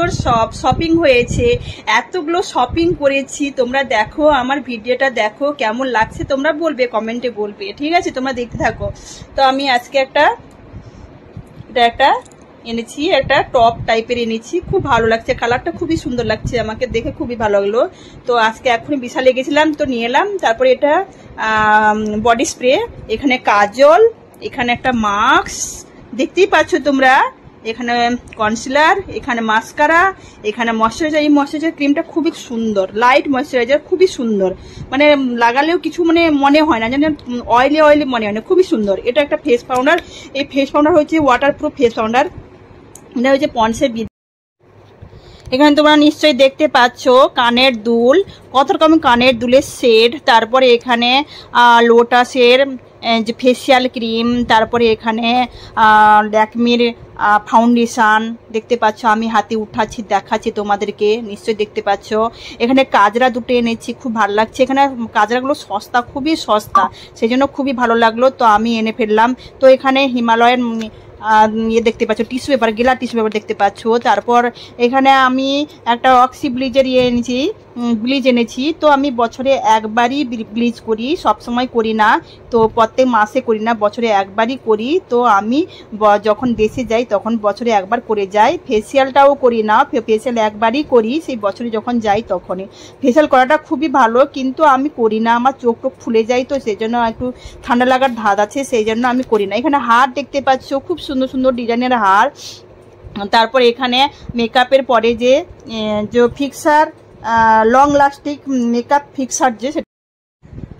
সুন্দর শপিং হয়েছে, এতগুলো শপিং করেছি। তোমরা দেখো, আমার ভিডিওটা দেখো, কেমন লাগছে তোমরা বলবে, কমেন্টে বলবে, ঠিক আছে? তোমরা দেখতে থাকো। তো আমি আজকে এটা একটা এনেছি, একটা টপ টাইপের এনেছি, খুব ভালো লাগছে, কালারটা খুবই সুন্দর লাগছে, আমাকে দেখে খুবই ভালো লাগলো। তো আজকে এখনই বিশালে গেছিলাম, তো নিয়ে এলাম। তারপরে এটা বডি স্প্রে, এখানে কাজল, এখানে একটা মাস্ক দেখতেই পাচ্ছ তোমরা, এখানে কনসিলার, এখানে মাস্কারা, এখানে ময়শ্চারাইজার। এই ময়শ্চারাইজার ক্রিমটা খুবই সুন্দর, লাইট ময়শ্চারাইজার, খুবই সুন্দর, মানে লাগালেও কিছু মানে মনে হয় না, জানেন, অয়েলি অয়েলি মনে হয় না, খুবই সুন্দর। এটা একটা ফেস পাউডার, এই ফেস পাউডার হচ্ছে ওয়াটারপ্রুফ ফেস পাউডার, এটা হচ্ছে পন্ডসের। এখানে তোমরা নিশ্চয়ই দেখতে পাচ্ছ কানের দুল, কত রকম কানের দুলের সেট। তারপরে এখানে লোটাসের যে ফেসিয়াল ক্রিম, তারপরে এখানে ল্যাকমির ফাউন্ডেশন দেখতে পাচ্ছ, আমি হাতে উঠাচ্ছি দেখাচ্ছি তোমাদেরকে, নিশ্চয়ই দেখতে পাচ্ছ। এখানে কাজরা দুটো এনেছি, খুব ভালো লাগছে, এখানে কাজরাগুলো সস্তা, খুবই সস্তা, সেই জন্য খুবই ভালো লাগলো, তো আমি এনে ফেললাম। তো এখানে হিমালয়ের ইয়ে দেখতে পাচ্ছ, টিস্যু পেপার, গেলা টিস্যু পেপার দেখতে পাচ্ছ। তারপর এখানে আমি একটা অক্সি ব্লিজের এনেছি, ব্লিচ এনেছি। তো আমি বছরে একবারই ব্লিচ করি, সব সময় করি না, তো প্রত্যেক মাসে করি না, বছরে একবারই করি। তো আমি যখন দেশে যাই তখন বছরে একবার করে যাই। ফেসিয়ালটাও করি না, ফেসিয়াল একবারই করি, সেই বছরে যখন যাই তখনই। ফেসিয়াল করাটা খুবই ভালো, কিন্তু আমি করি না, আমার চোখ টোক ফুলে যায়, তো সেই জন্য একটু ঠান্ডা লাগার ধাত আছে, সেই জন্য আমি করি না। এখানে হার দেখতে পাচ্ছ, খুব সুন্দর সুন্দর ডিজাইনের হার। তারপর এখানে মেকআপের পরে যে fixer, long lasting makeup fixer যে,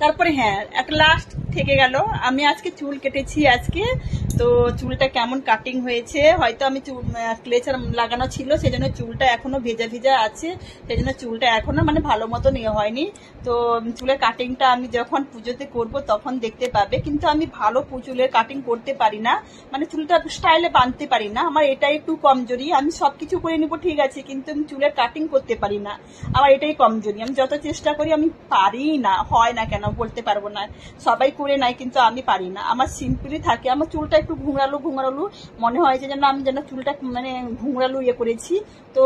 তারপরে হ্যাঁ একটা লাস্ট থেকে গেল, আমি আজকে চুল কেটেছি আজকে। তো চুলটা কেমন কাটিং হয়েছে, হয়তো আমি ক্লেচার লাগানো ছিল, সেজন্য চুলটা এখনো ভেজা ভেজা আছে, সেজন্য চুলটা এখনো মানে ভালো মতো নেওয়া হয়নি। তো চুলের কাটিংটা আমি যখন পুজোতে করব তখন দেখতে পাবে, কিন্তু আমি ভালো চুলের কাটিং করতে পারি না, মানে চুলটা স্টাইলে বাঁধতে পারি না, আমার এটা একটু কমজোরি। আমি সবকিছু করে নিব ঠিক আছে, কিন্তু আমি চুলের কাটিং করতে পারি না, আমার এটাই কমজোরি। আমি যত চেষ্টা করি আমি পারি না, হয় না, কেন বলতে পারবো না, সবাই করে নাই কিন্তু আমি পারি না, আমার সিম্পলি থাকে। আমার চুলটা একটু ঘুংরালু ঘুংরালু মনে হয়, যে যেন আমি যেন চুলটা মানে ঘুংরালু ইয়ে করেছি। তো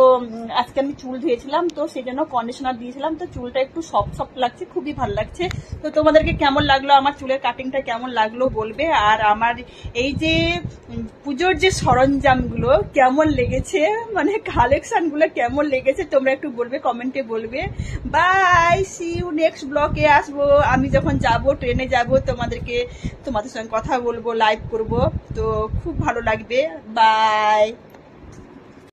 আজকে আমি চুল ধুয়েছিলাম, তো সেই জন্য কন্ডিশনার দিয়েছিলাম, তো চুলটা একটু সফট সফট লাগছে, খুবই ভালো লাগছে। তো তোমাদেরকে কেমন লাগলো, আমার চুলের কাটিংটা কেমন লাগলো বলবে। আর আমার এই যে পুজোর যে সরঞ্জামগুলো কেমন লেগেছে, মানে কালেকশনগুলো কেমন লেগেছে তোমরা একটু বলবে, কমেন্টে বলবে। বাই, সি ইউ নেক্সট ব্লগে আসবো, আমি যখন যাব ট্রেনে যাব, তোমাদের সঙ্গে কথা বলবো, লাইভ করব, তো খুব ভালো লাগবে। বাই।